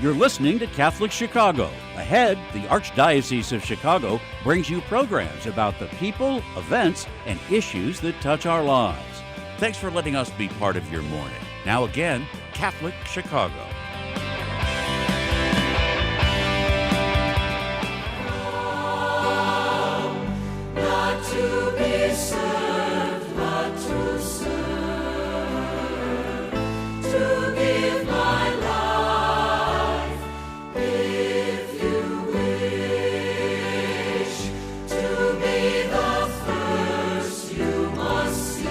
You're listening to Catholic Chicago. Ahead, the Archdiocese of Chicago brings you programs about the people, events, and issues that touch our lives. Thanks for letting us be part of your morning. Now again, Catholic Chicago. Not to be served, but to serve, to give my life, if you wish, to be the first you must seek,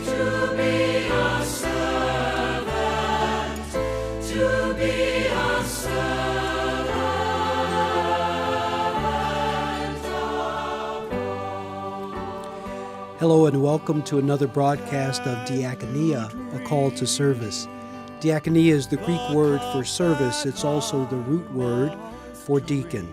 to be a servant, to be a servant. Hello and welcome to another broadcast of Diakonia, a call to service. Diakonia is the Greek word for service. It's also the root word for deacon.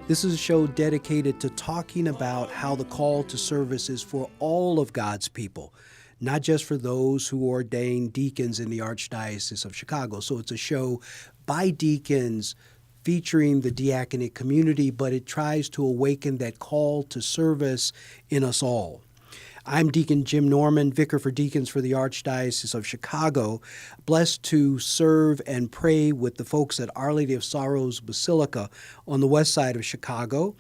This is a show dedicated to talking about how the call to service is for all of God's people, not just for those who ordain deacons in the Archdiocese of Chicago. So it's a show by deacons featuring the diaconate community, but it tries to awaken that call to service in us all. I'm Deacon Jim Norman, Vicar for Deacons for the Archdiocese of Chicago, blessed to serve and pray with the folks at Our Lady of Sorrows Basilica on the west side of Chicago.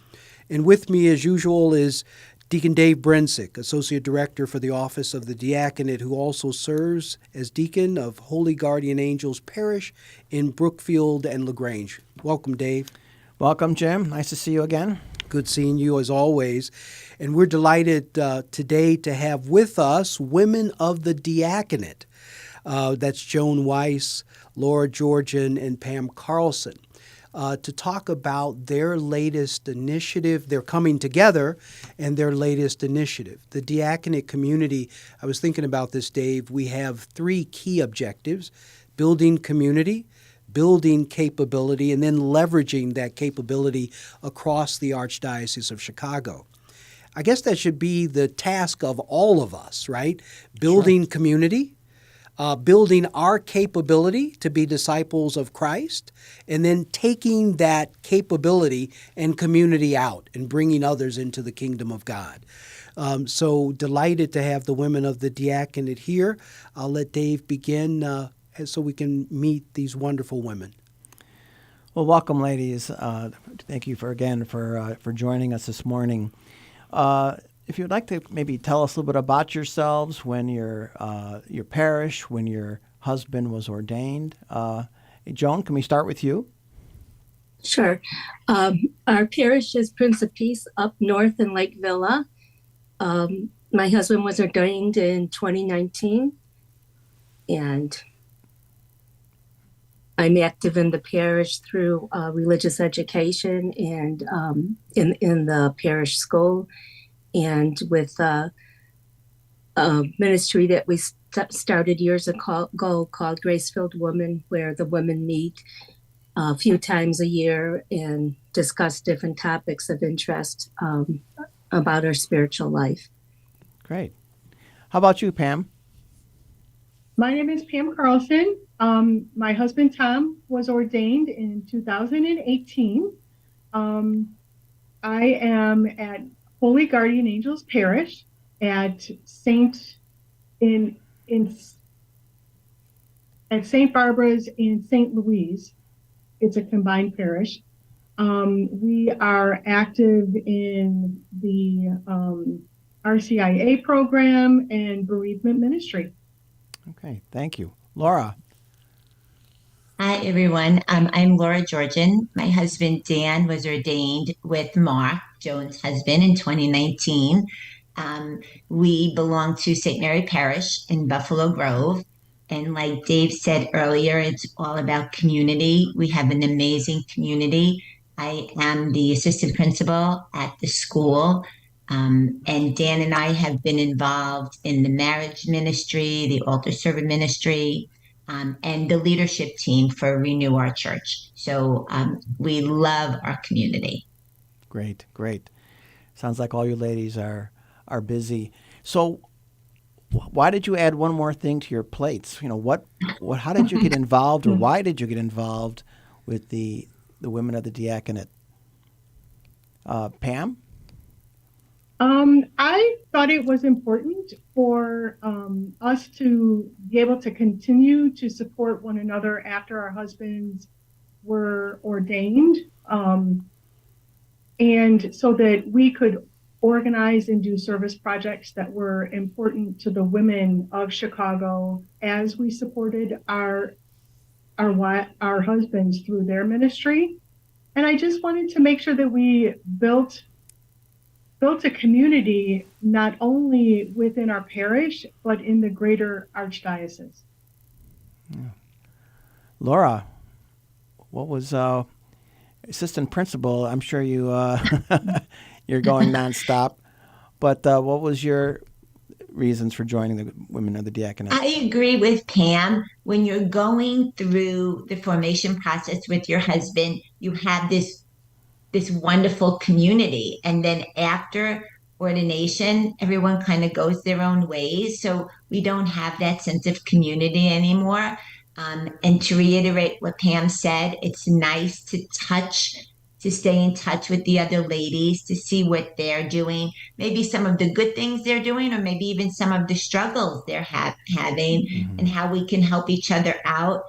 And with me, as usual, is Deacon Dave Brensick, Associate Director for the Office of the Diaconate, who also serves as Deacon of Holy Guardian Angels Parish in Brookfield and LaGrange. Welcome, Dave. Welcome, Jim. Nice to see you again. Good seeing you as always. And we're delighted today to have with us women of the Diaconate. That's Joan Weiss, Laura Georgian, and Pam Carlson, to talk about their latest initiative. They're coming together and their latest initiative. The diaconate community, I was thinking about this, Dave, we have three key objectives: building community, building capability, and then leveraging that capability across the Archdiocese of Chicago. I guess that should be the task of all of us, right? Building community, building our capability to be disciples of Christ, and then taking that capability and community out and bringing others into the kingdom of God. So delighted to have the women of the Diaconate here. I'll let Dave begin so we can meet these wonderful women. Well, welcome, ladies. Thank you for joining us this morning. If you'd like to maybe tell us a little bit about yourselves, when your parish, when your husband was ordained. Joan, can we start with you? Sure. Our parish is Prince of Peace up north in Lake Villa. My husband was ordained in 2019, and I'm active in the parish through religious education and in the parish school, and with a ministry that we started years ago called Grace-Filled Women, where the women meet a few times a year and discuss different topics of interest about our spiritual life. Great. How about you, Pam? My name is Pam Carlson. My husband, Tom, was ordained in 2018. I am at Holy Guardian Angels Parish at St. Barbara's in St. Louis. It's a combined parish. We are active in the RCIA program and bereavement ministry. Okay, thank you. Laura. Hi, everyone. I'm Laura Georgian. My husband, Dan, was ordained with Mark, Joan's husband, in 2019. We belong to St. Mary Parish in Buffalo Grove. And like Dave said earlier, it's all about community. We have an amazing community. I am the assistant principal at the school. And Dan and I have been involved in the marriage ministry, the altar server ministry, and the leadership team for Renew Our Church. So we love our community. Great, great. Sounds like all you ladies are busy. So why did you add one more thing to your plates? How did you get involved, or why did you get involved with the women of the diaconate? Pam? I thought it was important for us to be able to continue to support one another after our husbands were ordained, and so that we could organize and do service projects that were important to the women of Chicago as we supported our husbands through their ministry. And I just wanted to make sure that we built a community not only within our parish but in the greater archdiocese. Yeah. Laura, what was assistant principal? I'm sure you you're going nonstop, but what was your reasons for joining the women of the diaconate? I agree with Pam. When you're going through the formation process with your husband, you have this wonderful community, and then after ordination, everyone kind of goes their own ways. So we don't have that sense of community anymore. And to reiterate what Pam said, it's nice to stay in touch with the other ladies, to see what they're doing, maybe some of the good things they're doing, or maybe even some of the struggles they're having, and how we can help each other out.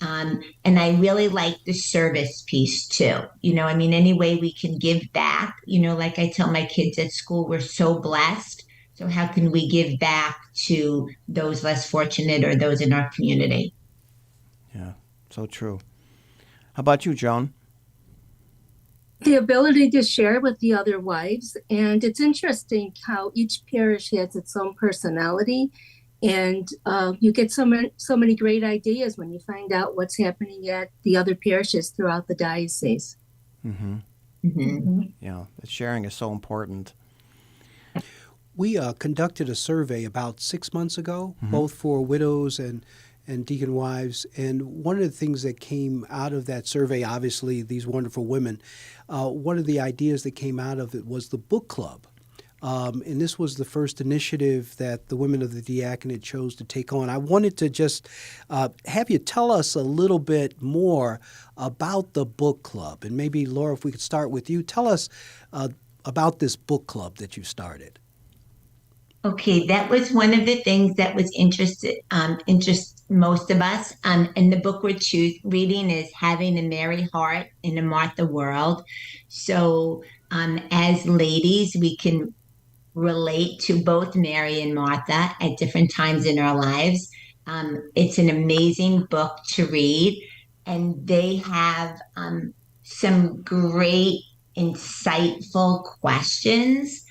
And I really like the service piece too. Any way we can give back, like I tell my kids at school, we're so blessed. So how can we give back to those less fortunate or those in our community? Yeah, so true. How about you, Joan? The ability to share with the other wives. And it's interesting how each parish has its own personality. And you get so many great ideas when you find out what's happening at the other parishes throughout the diocese. Mm-hmm. Mm-hmm. Yeah, sharing is so important. We conducted a survey about 6 months ago, both for widows and deacon wives. And one of the things that came out of that survey, obviously these wonderful women, one of the ideas that came out of it was the book club. And this was the first initiative that the women of the diaconate chose to take on. I wanted to just have you tell us a little bit more about the book club. And maybe, Laura, if we could start with you, tell us about this book club that you started. Okay, that was one of the things that was interest most of us. And the book we're reading is Having a Mary Heart in a Martha World. So as ladies, we can relate to both Mary and Martha at different times in our lives. It's an amazing book to read, and they have some great, insightful questions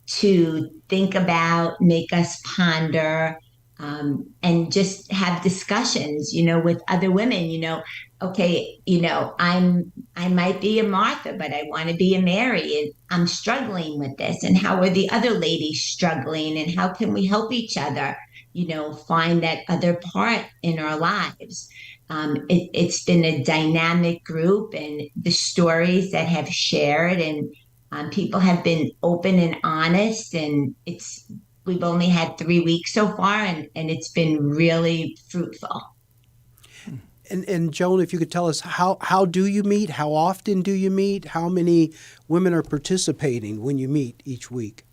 to think about, make us ponder, and just have discussions, with other women, okay, I might be a Martha, but I want to be a Mary, and I'm struggling with this. And how are the other ladies struggling? And how can we help each other, find that other part in our lives? It's been a dynamic group, and the stories that have shared, and people have been open and honest, and we've only had 3 weeks so far, and it's been really fruitful. And Joan, if you could tell us how do you meet? How often do you meet? How many women are participating when you meet each week?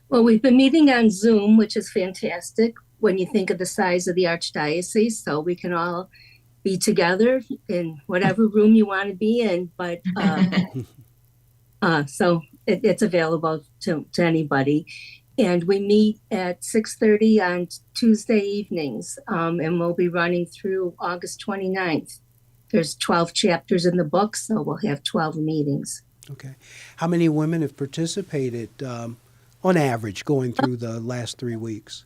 Well, we've been meeting on Zoom, which is fantastic when you think of the size of the archdiocese. So we can all be together in whatever room you want to be in. But so it's available to anybody. And we meet at 6:30 on Tuesday evenings, and we'll be running through August 29th. There's 12 chapters in the book, so we'll have 12 meetings. Okay. How many women have participated on average going through the last 3 weeks?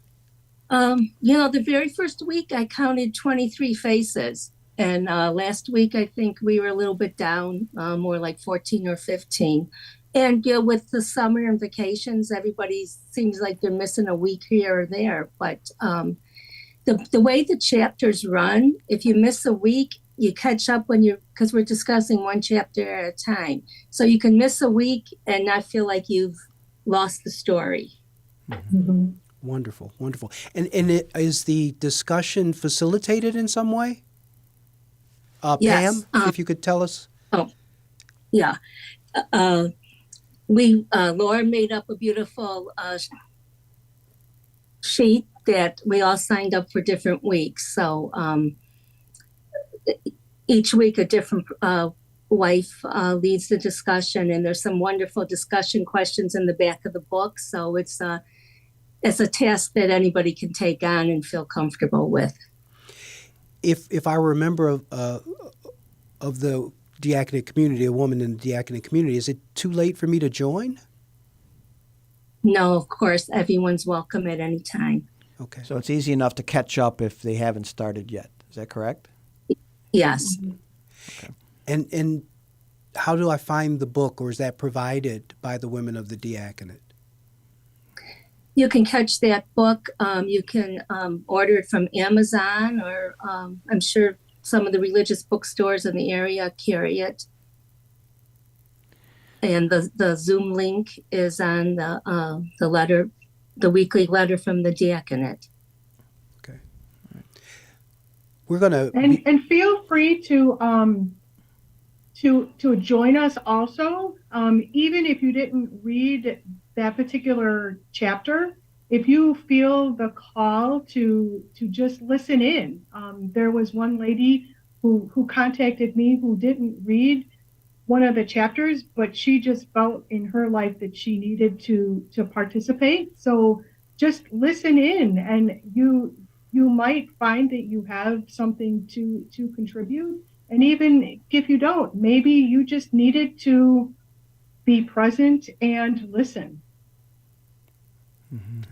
The very first week I counted 23 faces. And last week, I think we were a little bit down, more like 14 or 15. And with the summer and vacations, everybody seems like they're missing a week here or there. But the way the chapters run, if you miss a week, you catch up because we're discussing one chapter at a time. So you can miss a week and not feel like you've lost the story. Mhm. Wonderful, wonderful. And is the discussion facilitated in some way? Yes. Pam, if you could tell us. Oh, yeah. Uh, Laura made up a beautiful sheet that we all signed up for different weeks. So each week a different wife leads the discussion, and there's some wonderful discussion questions in the back of the book. So it's a task that anybody can take on and feel comfortable with. If I remember of the diaconate community, a woman in the diaconate community, is it too late for me to join? No, of course, everyone's welcome at any time. Okay. So it's easy enough to catch up if they haven't started yet. Is that correct? Yes. Okay. And how do I find the book, or is that provided by the women of the diaconate? You can catch that book. You can order it from Amazon, or I'm sure some of the religious bookstores in the area carry it. And the Zoom link is on the letter, the weekly letter from the Diaconate. Okay. We're gonna And feel free to join us also, even if you didn't read that particular chapter. If you feel the call to just listen in, there was one lady who contacted me who didn't read one of the chapters, but she just felt in her life that she needed to participate. So just listen in, and you might find that you have something to contribute. And even if you don't, maybe you just needed to be present and listen. Mm-hmm.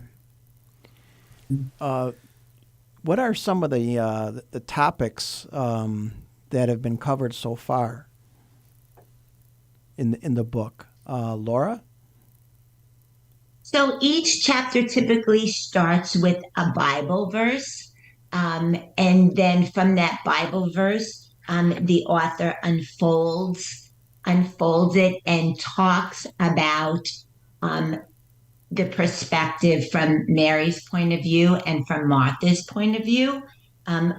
What are some of the topics that have been covered so far in the book, Laura? So each chapter typically starts with a Bible verse. And then from that Bible verse, the author unfolds it and talks about the perspective from Mary's point of view and from Martha's point of view,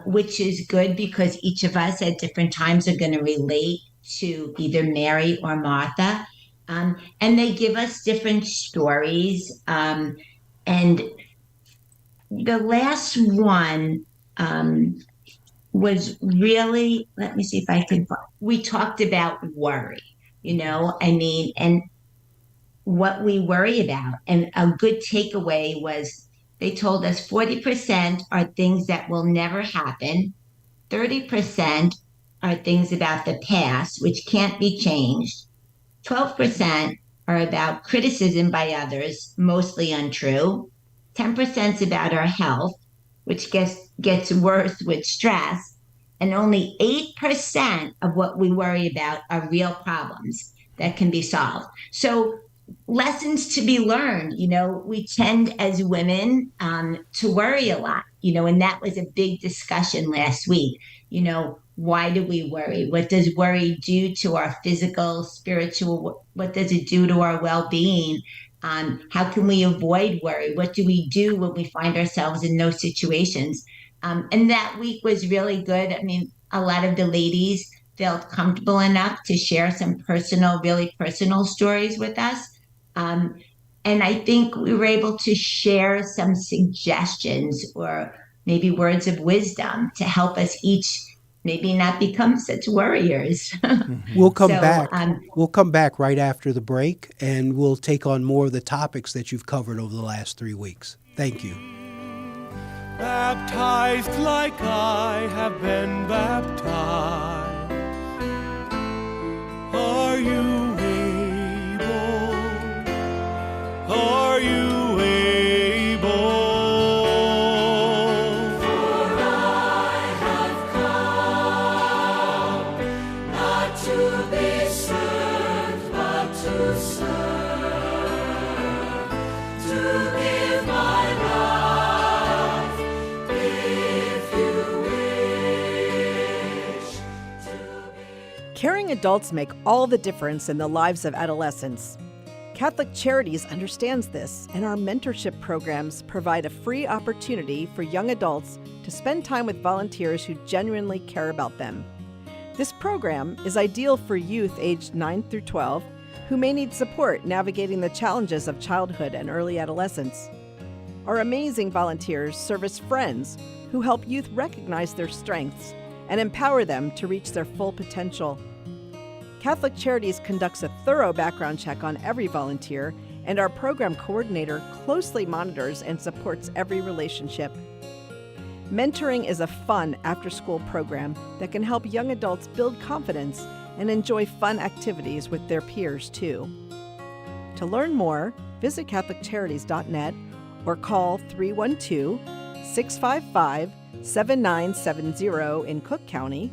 which is good because each of us at different times are going to relate to either Mary or Martha. And they give us different stories. And the last one was really, let me see if I can, we talked about worry, and what we worry about. And a good takeaway was they told us 40% are things that will never happen, 30% are things about the past, which can't be changed, 12% are about criticism by others, mostly untrue, 10% is about our health, which gets worse with stress, and only 8% of what we worry about are real problems that can be solved. So lessons to be learned. We tend as women to worry a lot, and that was a big discussion last week. Why do we worry? What does worry do to our physical, spiritual? What does it do to our well-being? How can we avoid worry? What do we do when we find ourselves in those situations? And that week was really good. I mean, a lot of the ladies felt comfortable enough to share some really personal stories with us. And I think we were able to share some suggestions or maybe words of wisdom to help us each maybe not become such worriers. We'll come So, back. We'll come back right after the break, and we'll take on more of the topics that you've covered over the last 3 weeks. Thank you. Baptized like I have been baptized. Are you able? Are you able? For I have come not to be served, but to serve, to give my life, if you wish to be. Caring adults make all the difference in the lives of adolescents. Catholic Charities understands this, and our mentorship programs provide a free opportunity for young adults to spend time with volunteers who genuinely care about them. This program is ideal for youth aged 9 through 12 who may need support navigating the challenges of childhood and early adolescence. Our amazing volunteers serve as friends who help youth recognize their strengths and empower them to reach their full potential. Catholic Charities conducts a thorough background check on every volunteer, and our program coordinator closely monitors and supports every relationship. Mentoring is a fun after-school program that can help young adults build confidence and enjoy fun activities with their peers, too. To learn more, visit CatholicCharities.net or call 312-655-7970 in Cook County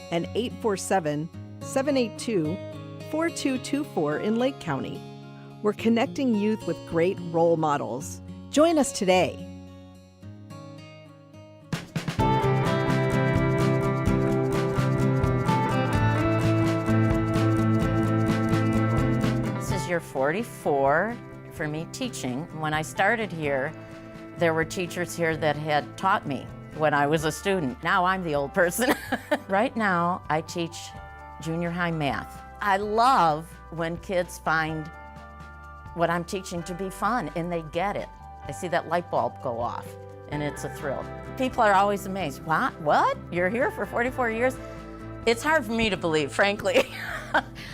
and 847-782-4224 in Lake County. We're connecting youth with great role models. Join us today. This is year 44 for me teaching. When I started here, there were teachers here that had taught me when I was a student. Now I'm the old person. Right now, I teach junior high math. I love when kids find what I'm teaching to be fun and they get it. I see that light bulb go off and it's a thrill. People are always amazed. What? You're here for 44 years? It's hard for me to believe, frankly.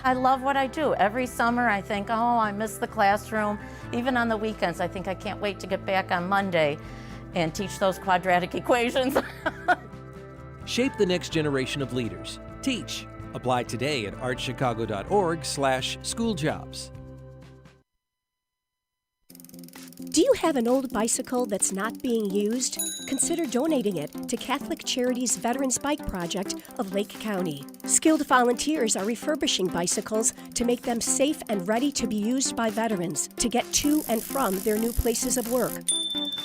I love what I do. Every summer I think, oh, I miss the classroom. Even on the weekends, I think I can't wait to get back on Monday and teach those quadratic equations. Shape the next generation of leaders. Teach. Apply today at archchicago.org/schooljobs. Do you have an old bicycle that's not being used? Consider donating it to Catholic Charities Veterans Bike Project of Lake County. Skilled volunteers are refurbishing bicycles to make them safe and ready to be used by veterans to get to and from their new places of work.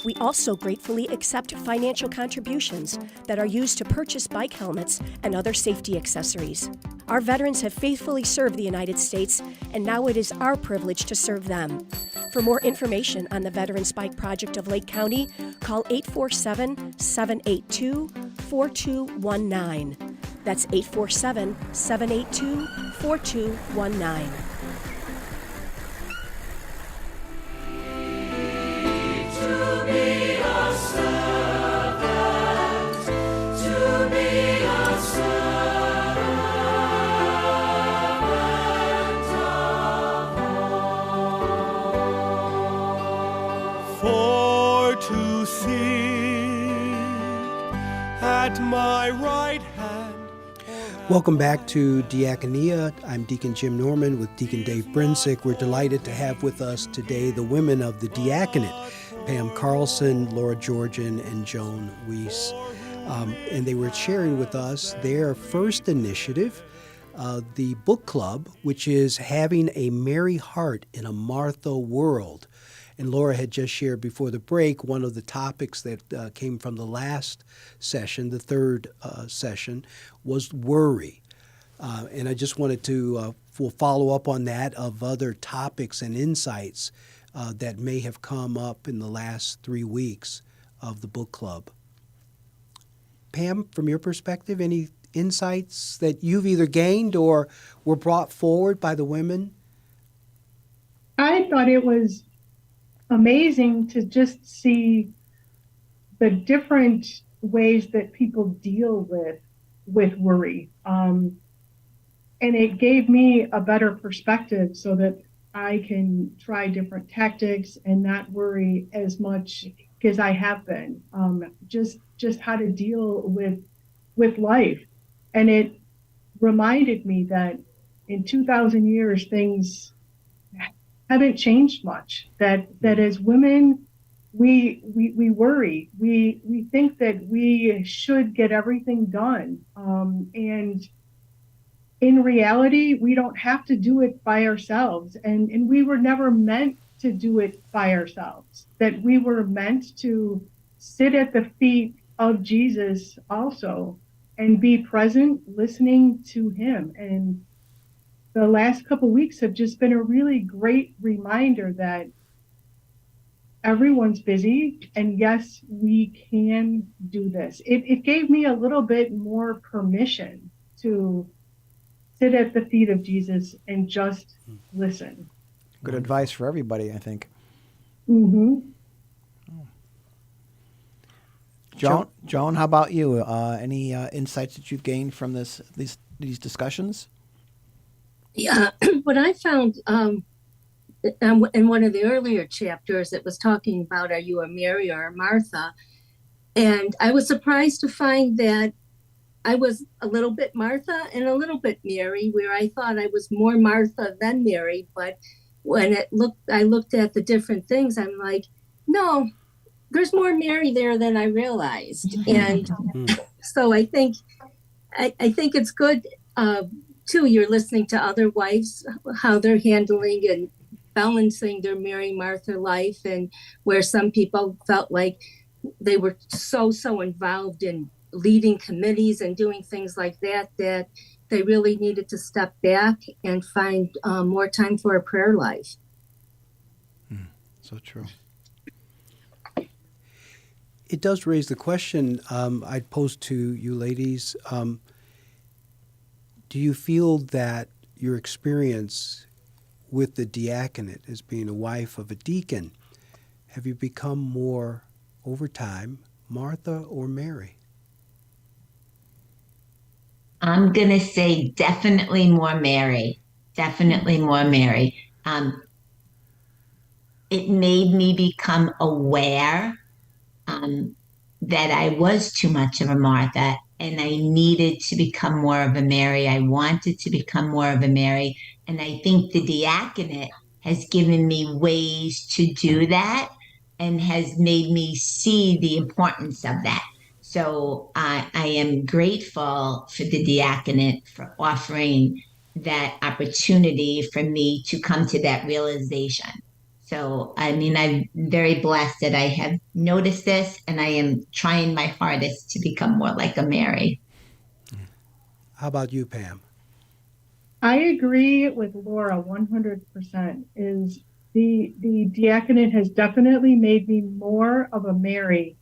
We also gratefully accept financial contributions that are used to purchase bike helmets and other safety accessories. Our veterans have faithfully served the United States, and now it is our privilege to serve them. For more information on the Veterans Bike Project of Lake County, call 847-782-4219. That's 847-782-4219. For to sit at my right hand. Welcome back to Diaconia. I'm Deacon Jim Norman with Deacon Dave Brinsick. We're delighted to have with us today the women of the Diaconate, Pam Carlson, Laura Georgian, and Joan Weiss. And they were sharing with us their first initiative, the book club, which is having a merry heart in a Martha world. And Laura had just shared before the break one of the topics that came from the last session, the third session, was worry. And I just wanted to we'll follow up on that of other topics and insights that may have come up in the last 3 weeks of the book club. Pam, from your perspective, any insights that you've either gained or were brought forward by the women? I thought it was amazing to just see the different ways that people deal with worry. And it gave me a better perspective so that I can try different tactics and not worry as much as I have been. Just how to deal with life. And it reminded me that in 2,000 years, things haven't changed much. That as women, we worry. We think that we should get everything done. And in reality, we don't have to do it by ourselves. And we were never meant to do it by ourselves. That we were meant to sit at the feet of Jesus also and be present, listening to him. And the last couple weeks have just been a really great reminder that everyone's busy, and yes, we can do this. It gave me a little bit more permission to sit at the feet of Jesus and just listen. Good advice for everybody, I think. Mm-hmm. Joan, how about you? Any insights that you've gained from these discussions? Yeah, what I found in one of the earlier chapters, it was talking about, are you a Mary or a Martha? And I was surprised to find that I was a little bit Martha and a little bit Mary, where I thought I was more Martha than Mary. But when I looked at the different things, I'm like, no, there's more Mary there than I realized. And so I think it's good too. You're listening to other wives, how they're handling and balancing their Mary Martha life, and where some people felt like they were so involved in leading committees and doing things like that they really needed to step back and find more time for a prayer life. So true. It does raise the question I'd pose to you ladies. Do you feel that your experience with the diaconate as being a wife of a deacon, have you become more, over time, Martha or Mary? I'm going to say definitely more Mary. Definitely more Mary. It made me become aware that I was too much of a Martha and I needed to become more of a Mary. I wanted to become more of a Mary. And I think the diaconate has given me ways to do that and has made me see the importance of that. So I am grateful for the diaconate for offering that opportunity for me to come to that realization. So, I mean, I'm very blessed that I have noticed this, and I am trying my hardest to become more like a Mary. How about you, Pam? I agree with Laura 100%. Is the diaconate has definitely made me more of a Mary,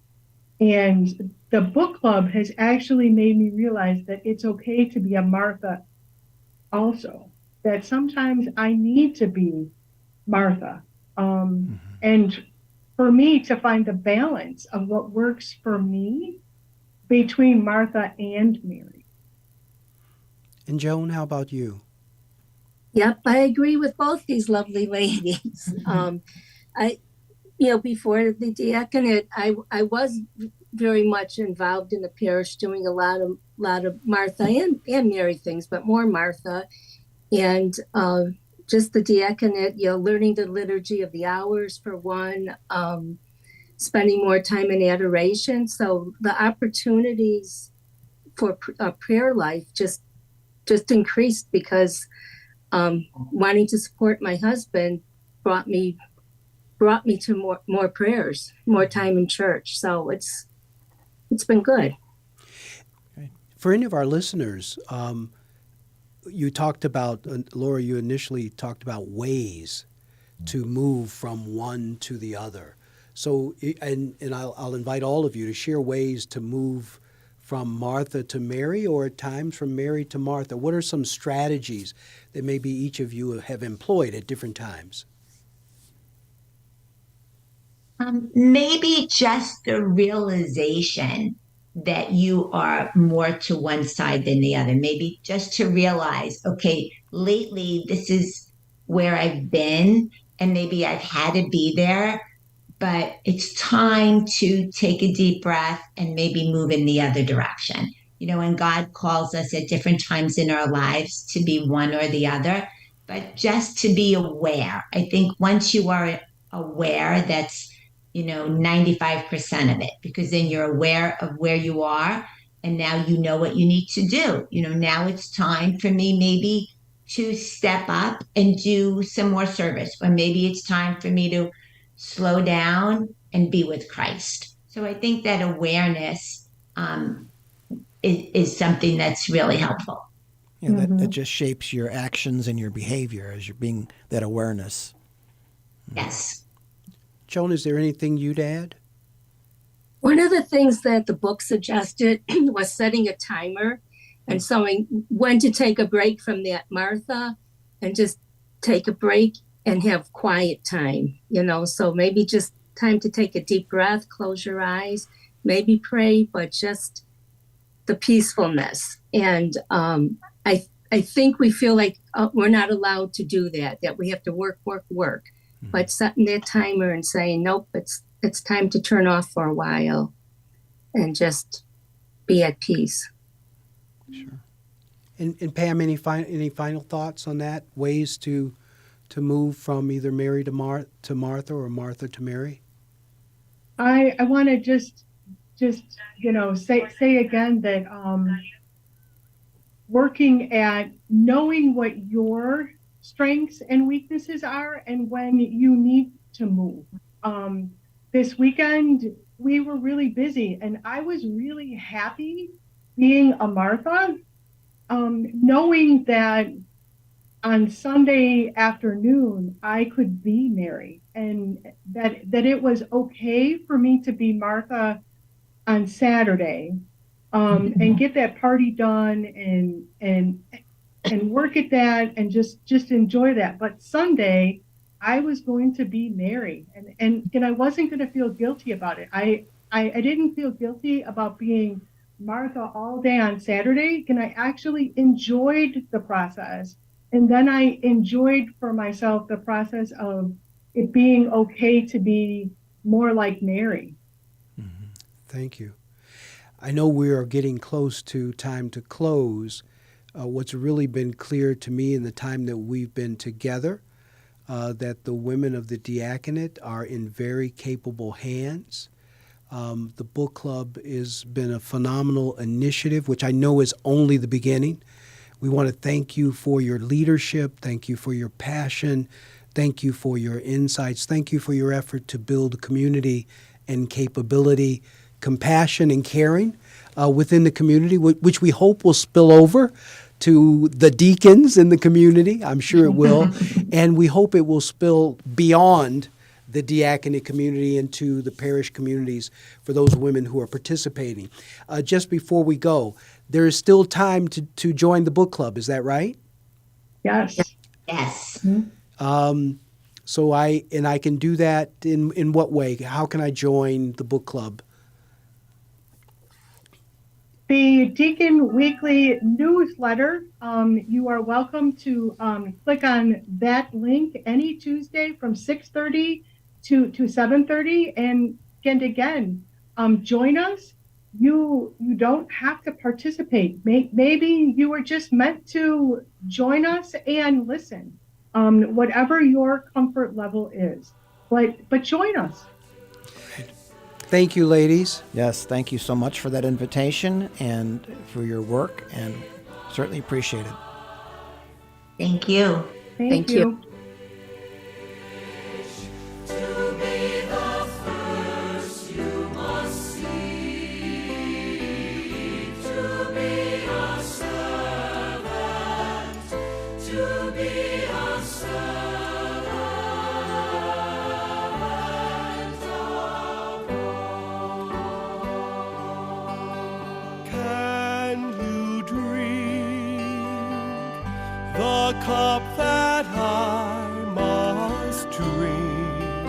and the book club has actually made me realize that it's okay to be a Martha also, that sometimes I need to be Martha. And for me to find the balance of what works for me between Martha and Mary. And Joan, how about you? Yep, I agree with both these lovely ladies. Before the diaconate, I was very much involved in the parish, doing a lot of Martha and Mary things, but more Martha. And just the diaconate, learning the liturgy of the hours for one, spending more time in adoration. So the opportunities for a prayer life just increased because wanting to support my husband brought me to more prayers, more time in church. So it's been good. For any of our listeners, you talked about, Laura, you initially talked about ways to move from one to the other. So, and I'll invite all of you to share ways to move from Martha to Mary, or at times from Mary to Martha. What are some strategies that maybe each of you have employed at different times? Maybe just the realization that you are more to one side than the other. Maybe just to realize, okay, lately this is where I've been, and maybe I've had to be there, but it's time to take a deep breath and maybe move in the other direction. And God calls us at different times in our lives to be one or the other, but just to be aware. I think once you are aware, that's 95% of it, because then you're aware of where you are and now you know what you need to do. Now it's time for me maybe to step up and do some more service, or maybe it's time for me to slow down and be with Christ. So I think that awareness is something that's really helpful. You know, that just shapes your actions and your behavior as you're being that awareness. Yes. Joan, is there anything you'd add? One of the things that the book suggested was setting a timer and showing when to take a break from that, Martha, and just take a break and have quiet time, you know. So maybe just time to take a deep breath, close your eyes, maybe pray, but just the peacefulness. And I think we feel like we're not allowed to do that, that we have to work. But setting that timer and saying, nope, it's time to turn off for a while and just be at peace. Sure. And Pam, any final thoughts on that? Ways to move from either Mary to Martha or Martha to Mary? I want to just say again that working at knowing what your strengths and weaknesses are and when you need to move. This weekend we were really busy, and I was really happy being a Martha, knowing that on Sunday afternoon I could be Mary, and that it was okay for me to be Martha on Saturday, and get that party done and work at that and just enjoy that. But Sunday I was going to be Mary, and I wasn't going to feel guilty about it. I didn't feel guilty about being Martha all day on Saturday, and I actually enjoyed the process. And then I enjoyed for myself the process of it being okay to be more like Mary. Thank you. I know we are getting close to time to close. What's really been clear to me in the time that we've been together, that the women of the Diaconate are in very capable hands. The book club has been a phenomenal initiative, which I know is only the beginning. We want to thank you for your leadership. Thank you for your passion. Thank you for your insights. Thank you for your effort to build community and capability, compassion and caring within the community, which we hope will spill over to the deacons in the community. I'm sure it will. And we hope it will spill beyond the diaconate community into the parish communities for those women who are participating. Just before we go, there is still time to join the book club. Is that right? Yes. Yes. So I can do that in what way? How can I join the book club? The Deacon Weekly newsletter, you are welcome to click on that link any Tuesday from 6:30 to 7:30. And again, join us. You don't have to participate. Maybe you were just meant to join us and listen, whatever your comfort level is. But join us. Thank you, ladies. Yes, thank you so much for that invitation and for your work, and certainly appreciate it. Thank you. Thank you. To be the first you must seek, to be a servant, to be a servant of all. Can you drink the cup that I must drink?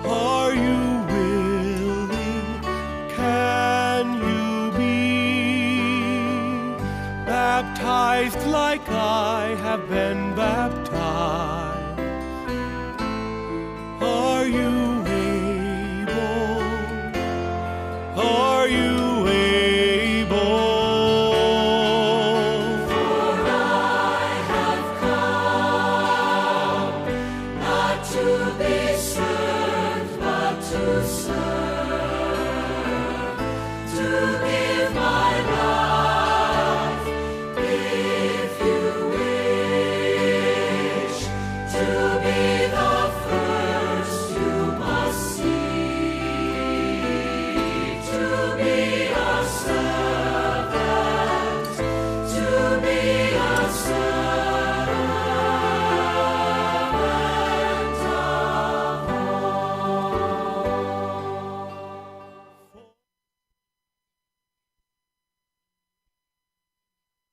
Are you willing? Can you be baptized like I have been baptized? Are you able? Are you able? For I have come not to be served, but to serve, to give my life, if you will.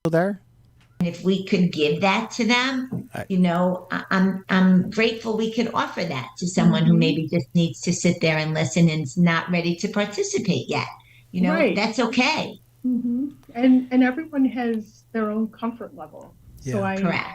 people there? And if we could give that to them, I'm grateful we could offer that to someone who maybe just needs to sit there and listen and is not ready to participate yet. Right. That's okay. And everyone has their own comfort level. Yeah. So I Correct.